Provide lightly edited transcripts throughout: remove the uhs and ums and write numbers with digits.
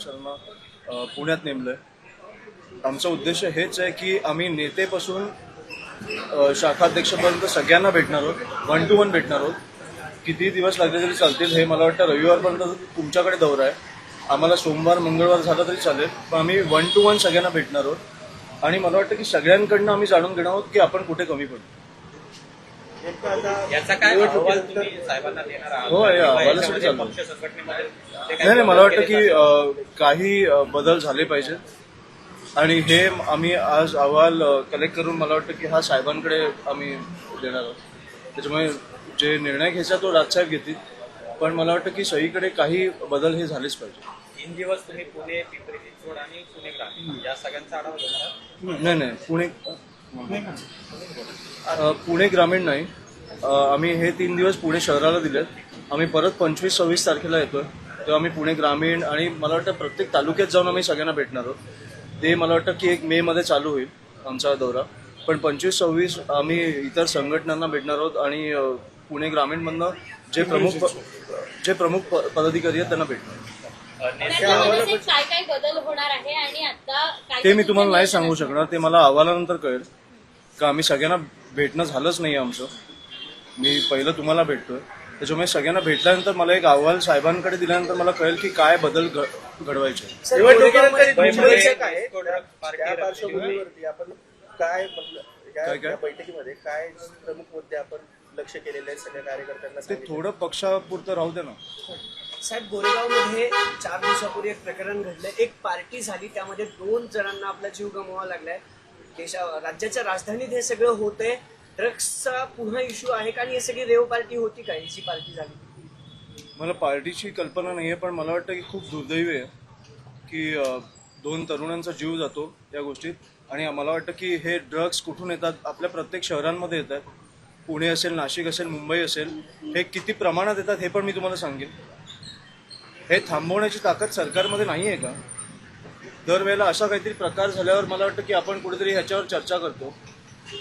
सरांना पुण्यात नेमलंय। आमचा उद्देश हेच आहे की आम्ही नेतेपासून शाखाध्यक्षापर्यंत सगळ्यांना भेटणार आहोत, 1 to 1 भेटणार आहोत। किती दिवस लागले तरी चालतील। हे मला वाटतं रविवारपर्यंत तुमच्याकडे दौरा आहे, आम्हाला सोमवार मंगळवार झाला तरी चालेल, पण आम्ही 1 to 1 सगळ्यांना भेटणार आहोत। आणि मला वाटतं की सगळ्यांकडनं आम्ही जाणून घेणार आहोत की आपण कुठे कमी पडतो। याचा काय अहवाल तुम्ही साहेबांना देणार आहात? हो, या अहवालासाठी चालू नाही, मला वाटतं की काही बदल झाले पाहिजेत आणि हे आम्ही आज अहवाल कलेक्ट करून मला वाटतं की हा साहेबांकडे आम्ही देणार आहोत। त्याच्यामुळे जे निर्णय घ्यायचा तो राजसाहेब घेतील, पण मला वाटतं की सगळीकडे काही बदल हे झालेच पाहिजे। 3 दिवस तुम्ही पुणे, पिंपरी चिंचवड आणि पुणे ग्रामीण या सगळ्यांचा आढावा घेणार? नाही, पुणे ग्रामीण नाही, आम्ही हे 3 दिवस पुणे शहराला दिलेत। आम्ही परत 25-26 तारखेला येतोय, तेव्हा आम्ही पुणे ग्रामीण आणि मला वाटतं प्रत्येक तालुक्यात जाऊन आम्ही सगळ्यांना भेटणार आहोत। ते मला वाटतं की 1 मे मध्ये चालू होईल आमचा दौरा, पण 25-26 आम्ही इतर संघटनांना भेटणार आहोत आणि पुणे ग्रामीणमधनं जे प्रमुख पदाधिकारी आहेत त्यांना भेटणार। काय काय बदल होणार आहे आणि आता ते मी तुम्हाला नाही सांगू शकणार, ते मला अहवालानंतर कळेल, का आम्ही सगळ्यांना भेटणं झालंच नाही आमचं। मी पहिलं तुम्हाला भेटतोय, त्याच्यामुळे सगळ्यांना भेटल्यानंतर मला एक अहवाल साहेबांकडे दिल्यानंतर मला कळेल की काय बदल घडवायचे। बैठकीमध्ये काय प्रमुख मुद्दे आपण लक्ष केलेले आहेत सगळ्या कार्यकर्त्यांना? ते थोडं पक्षापुरतं राहू दे ना साहेब। गोरेगावमध्ये 4 दिवसापूर्वी एक प्रकरण घडलं, एक पार्टी झाली, त्यामध्ये 2 जणांना आपला जीव गमवावा लागलाय। राज्याच्या राजधानीत हे सगळं होतंय, ड्रग्सचा पुन्हा इश्यू आहे का आणि ही सगळी रेव पार्टी होती का, याची पार्टी झाली? मला पार्टीची कल्पना नाहीये, पण मला वाटतं की खूप दुर्दैवी आहे की 2 तरुणांचा जीव जातो या गोष्टीत। आणि मला वाटतं की हे ड्रग्स कुठून येतात, आपल्या प्रत्येक शहरांमध्ये येतात, पुणे असेल, नाशिक असेल, मुंबई असेल, हे किती प्रमाणात येतात हे पण मी तुम्हाला सांगेन। हे थांबवण्याची ताकद सरकारमध्ये नाही आहे का? दरवेळेला असा काहीतरी प्रकार झाल्यावर मला वाटतं की आपण कुठेतरी ह्याच्यावर चर्चा करतो।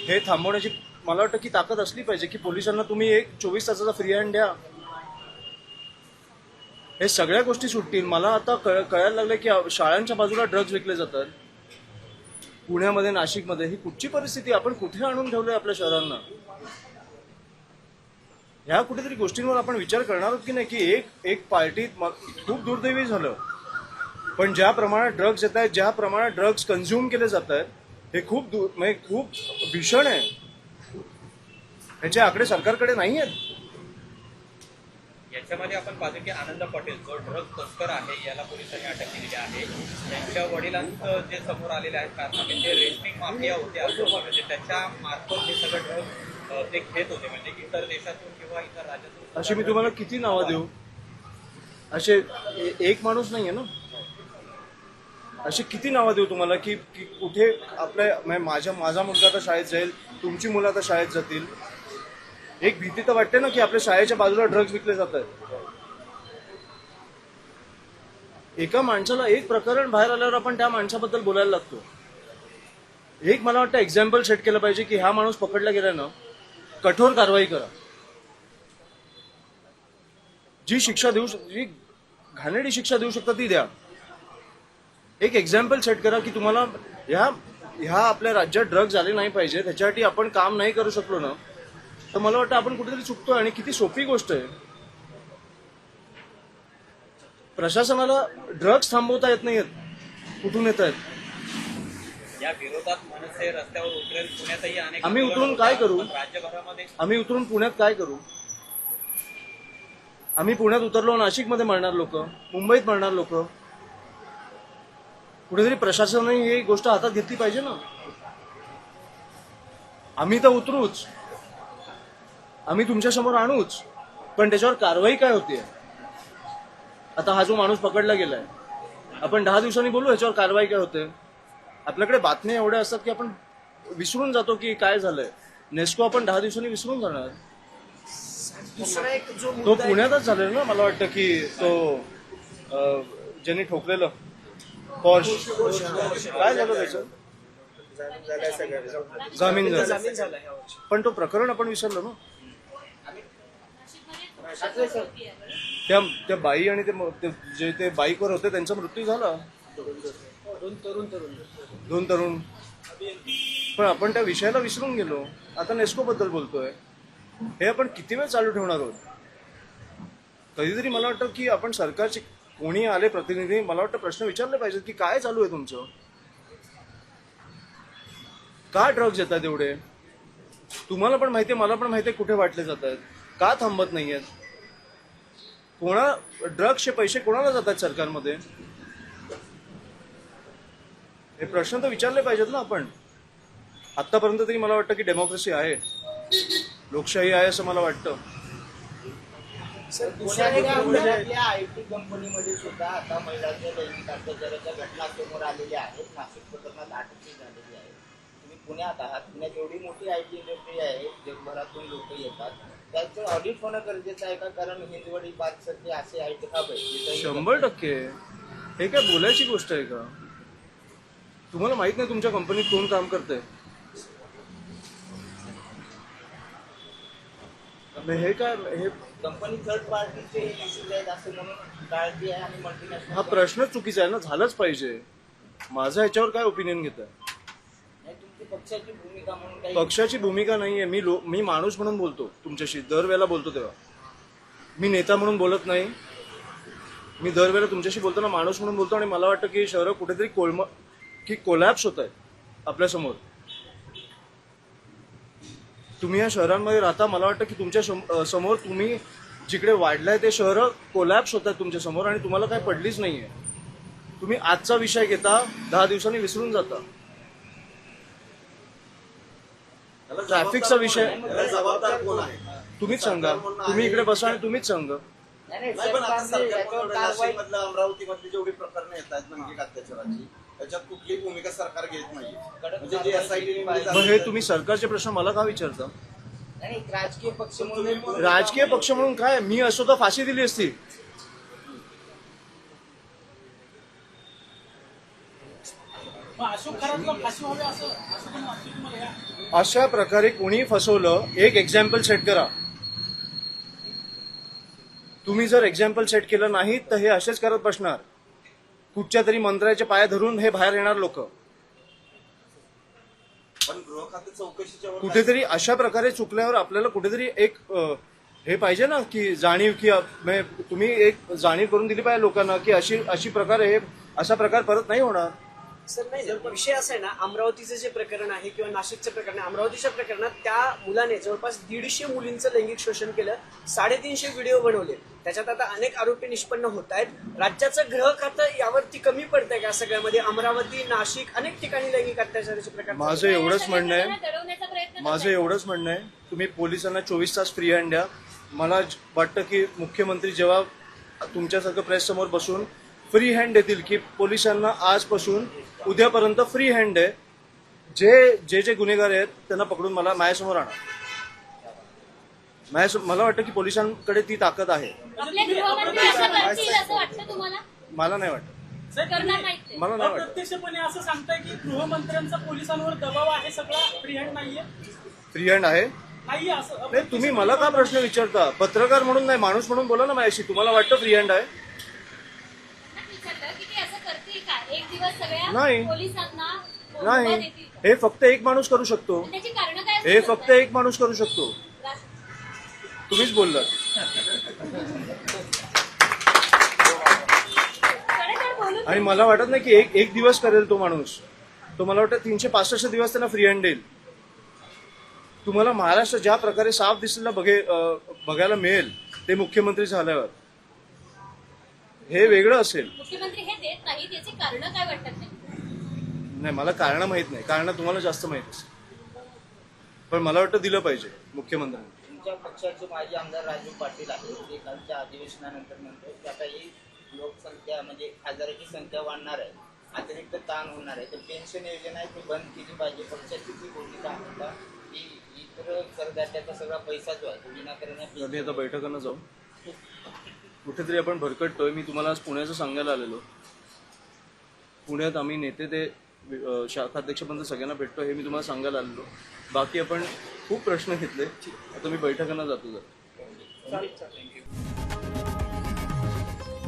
हे थांबवण्याची मला वाटतं की ताकद असली पाहिजे की पोलिसांना तुम्ही एक 24 तासाचा फ्री हँड द्या, हे सगळ्या गोष्टी सुटतील। मला आता कळायला लागलं की शाळांच्या बाजूला ड्रग्ज विकले जातात पुण्यामध्ये, नाशिकमध्ये। ही कुठची परिस्थिती, आपण कुठे आणून ठेवलंय आपल्या शहरांना? ह्या कुठेतरी गोष्टींवर आपण विचार करणार आहोत की नाही की एक पार्टीत खूप दुर्दैवी झालं, पण ज्या प्रमाणात ड्रग्ज येत आहेत, ज्या प्रमाणात ड्रग्ज कन्झ्युम केले जात आहेत, हे खूप भीषण आहे। ह्याचे आकडे सरकारकडे नाही आहेत। याच्यामध्ये आपण पाहतो की आनंद पटेल जो ड्रग तस्कर आहे, याला पोलिसांनी अटक केलेली आहे। त्यांच्या वडिलांचं जे समोर आलेले आहेत कारनामे, ते रेशनिंग माफिया होते असं म्हणजे त्याच्या मार्फत हे सगळं ड्रग ते घेत होते, म्हणजे इतर देशातून किंवा इतर राज्यातून। अशी मी तुम्हाला किती नावं देऊ? असे एक माणूस नाहीये ना, अशी किती नावं देऊ तुम्हाला की कुठे आपल्या माझा मुलगा आता शाळेत जाईल, तुमची मुलं आता शाळेत जातील। एक भीती तर वाटते ना की आपल्या शाळेच्या बाजूला ड्रग्ज विकले जात आहेत। एका माणसाला एक प्रकरण बाहेर आल्यावर आपण त्या माणसाबद्दल बोलायला लागतो। एक मला वाटतं एक्झाम्पल सेट केलं पाहिजे की हा माणूस पकडला गेला ना, कठोर कारवाई करा, जी घाणेरडी शिक्षा देऊ शकता ती द्या। एक एक्झाम्पल सेट करा की तुम्हाला ह्या आपल्या राज्यात ड्रग्ज आले नाही पाहिजे, त्याच्यासाठी आपण काम नाही करू शकलो ना, तर मला वाटतं आपण कुठेतरी चुकतोय। आणि किती सोपी गोष्ट आहे, प्रशासनाला ड्रग्ज थांबवता येत नाहीत, कुठून येत आहेत? या विरोधात मनसे रस्त्यावर उतरेल, पुण्यातही अनेक आम्ही उतरून काय करू? राज्यभरामध्ये आम्ही उतरून पुण्यात काय करू? आम्ही पुण्यात उतरलो, नाशिकमध्ये मरणार लोक, मुंबईत मरणार लोक। कुठेतरी प्रशासनाने ही गोष्ट हातात घेतली पाहिजे ना। आम्ही तर उतरूच, आम्ही तुमच्या समोर आणूच, पण त्याच्यावर कारवाई काय होतीये? आता हा जो माणूस पकडला गेलाय, आपण 10 दिवसांनी बोलू ह्याच्यावर कारवाई काय होते? आपल्याकडे बातम्या एवढ्या असतात की आपण विसरून जातो की काय झालंय। नेस्को आपण 10 दिवसांनी विसरून जाणार। दुसरा एक जो तो पुण्यातच झालेला ना, मला वाटतं की तो ज्यांनी ठोकलेलं पॉर्श, काय झालं त्याचं? जामीन झाला, पण तो प्रकरण आपण विसरलो ना। त्या बाई आणि जे ते बाईकवर होते त्यांचा मृत्यू झाला. दोन तरुण. पण आपण त्या विषयाला विसरून गेलो. आता नेस्को बद्दल बोलतोय. हे आपण किती वेळ चालू ठेवणार आहोत? कधीतरी मला वाटतं की आपण सरकारचे कोणी आले प्रतिनिधी, मला वाटतं प्रश्न विचारले पाहिजेत की काय चालू आहे तुमचं? का ड्रग्ज येतात एवढे? तुम्हाला पण माहितीये, मला पण माहितीये कुठे वाटले जात आहेत, का थांबत नाहीयेत? ड्रग्सचे पैसे कोणाला जातात सरकारमध्ये? हे प्रश्न तर विचारले पाहिजेत ना आपण. आतापर्यंत तरी मला वाटतं की डेमोक्रेसी आहे, लोकशाही आहे असं मला वाटतं. पुण्यातल्या IT कंपनीमध्ये सुद्धा आता महिलांच्या लैंगिक अत्याचाराच्या घटना समोर आलेल्या आहेत. नाशिक प्रकरणात अटकही झालेली आहे. तुम्ही पुण्यात आहात. पुण्यात एवढी मोठी IT इंडस्ट्री आहे, जगभरातून लोक येतात. त्याचं ऑडिट होणं गरजेचं आहे का? कारण हिंदवडी पाचसरचे असे IT हब आहे. 100%. हे काय बोलायची गोष्ट आहे का? तुम्हाला माहित नाही तुमच्या कंपनीत कोण काम करतंय? हे काय, हे कंपनी थर्ड पार्टीचे इश्यूज आहेत असं म्हणून काळजी आहे आणि मल्टीनॅशनल. हा प्रश्नच चुकीचा आहे ना. झालंच पाहिजे. माझं ह्याच्यावर काय ओपिनियन घेताय? तुमची पक्षाची भूमिका म्हणून काही पक्षाची भूमिका नाहीये. मी माणूस म्हणून बोलतो तुमच्याशी. दरवेळेला बोलतो तेव्हा मी नेता म्हणून बोलत नाही. मी दरवेळेला तुमच्याशी बोलताना माणूस म्हणून बोलतो. आणि मला वाटतं की शहरं कुठेतरी कोलॅप्स होत आहेत आपल्यासमोर. तुम्ही या शहरांमध्ये राहता. मला वाटतं की तुमच्या समोर तुम्ही जिकडे वाढलाय ते शहरं कोलॅप्स होत आहेत तुमच्या समोर आणि तुम्हाला काय पडलीच नाहीये. तुम्ही आजचा विषय घेता, 10 दिवसांनी विसरून जाता. ट्रॅफिकचा विषय जबाबदार कोण आहे? तुम्हीच सांगा. तुम्ही इकडे बसा आणि तुम्हीच सांगा. नाही पण आता सरकारकडून नाशिकमधलं, अमरावतीमधली जेवढी प्रकरणं येतात लैंगिक अत्याचाराची, त्याच्यात कुठलीही भूमिका सरकार घेत नाही. म्हणजे जे SIT मग हे तुम्ही सरकारचे प्रश्न मला का विचारता? राजकीय पक्ष म्हणून राजकीय पक्ष म्हणून काय? मी असो तर फाशी दिली असती. अशा प्रकारे कोणी फसवलं, एक एक्झाम्पल सेट करा. तुम्ही जर एक्झाम्पल सेट केलं नाही तर हे असेच करत बसणार. कुठच्या तरी मंत्र्याच्या पाया धरून हे बाहेर येणार लोक. पण गृह खाते चौकशीच्या कुठेतरी अशा प्रकारे चुकल्यावर आपल्याला कुठेतरी एक हे पाहिजे ना की जाणीव, की तुम्ही एक जाणीव करून दिली पाहिजे लोकांना की अशी प्रकारे असा प्रकार परत नाही होणार. सर नाही, विषय असा आहे ना, अमरावतीचं जे प्रकरण आहे किंवा नाशिकचं प्रकरण आहे, अमरावतीच्या प्रकरणात त्या मुलाने जवळपास 150 मुलींचं लैंगिक शोषण केलं, 350 व्हिडिओ बनवले. त्याच्यात आता अनेक आरोपी निष्पन्न होत आहेत. राज्याचं गृह खातं यावरती कमी पडतंय का सगळ्यामध्ये? अमरावती, नाशिक अनेक ठिकाणी लैंगिक अत्याचाराचे प्रकार. माझं एवढंच म्हणणं आहे, दडवण्याचा प्रयत्न माझं एवढंच म्हणणं आहे, तुम्ही पोलिसांना 24 तास फ्री हँड द्या. मला वाटतं की मुख्यमंत्री जेव्हा तुमच्यासारखं प्रेस समोर बसून फ्री हँड देतील की पोलिसांना आजपासून उद्यापर्यंत फ्री हँड आहे, जे गुन्हेगार आहेत त्यांना पकडून मला माझ्यासमोर आणा. मला वाटतं की पोलिसांकडे ती ताकद आहे. आपले गृहमंत्री असं करतील असं वाटतं तुम्हाला? मला नाही वाटत. करणार नाहीत ते. मला नाही वाटत. अप्रत्यक्षपणे असं सांगताय की गृहमंत्र्यांचा पोलिसांवर दबाव आहे, सगळा फ्री हँड नाहीये? फ्री हँड आहे नाहीये असं नाही. तुम्ही मला का प्रश्न विचारता? पत्रकार म्हणून नाही, माणूस म्हणून बोला ना माझ्याशी. तुम्हाला वाटतं फ्री हँड आहे? विचारलं की ते असं करतील का? एक दिवस सगळ्या नाही. पोलिसांना नाही, देतील का? हे फक्त एक माणूस करू शकतो. त्याची कारण काय? हे फक्त एक माणूस करू शकतो. तुम्हीच बोललात. आणि मला वाटत नाही की एक दिवस करेल तो माणूस. तो मला वाटतं 365 दिवस त्यांना फ्री हँड देईल. तुम्हाला महाराष्ट्र ज्या प्रकारे साफ दिसलेला बघायला मिळेल ते मुख्यमंत्री झाल्यावर, हे वेगळं असेल. मुख्यमंत्री हे देत नाही, त्याची कारण काय वाटतात ते? नाही, मला कारण माहित नाही. कारण तुम्हाला जास्त माहित असेल. पण मला वाटतं दिलं पाहिजे मुख्यमंत्र्यांनी. तुमच्या पक्षाचे माजी आमदार राजू पाटील आहेत, ते कालच्या अधिवेशनानंतर म्हणतो की आता ही लोकसंख्या म्हणजे खासदाराची संख्या वाढणार आहे, अतिरिक्त ताण होणार आहे, तर पेन्शन योजना आहे ती बंद केली पाहिजे. पक्षाची ती भूमिका आहे का की इतर करदात्याचा सगळा पैसा जो आहे तो विनाकारण आम्ही आता बैठकांना जाऊ. कुठेतरी आपण भरकटतोय. मी तुम्हाला आज पुण्याचं सांगायला आलेलो. पुण्यात आम्ही नेते ते शाखाध्यक्षपर्यंत सगळ्यांना भेटतो हे मी तुम्हाला सांगायला आलेलो. बाकी आपण खूप प्रश्न घेतले. आता मी बैठकांना जातो.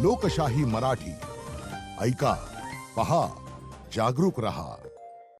लोकशाही मराठी ऐका, पहा, जागरूक रहा.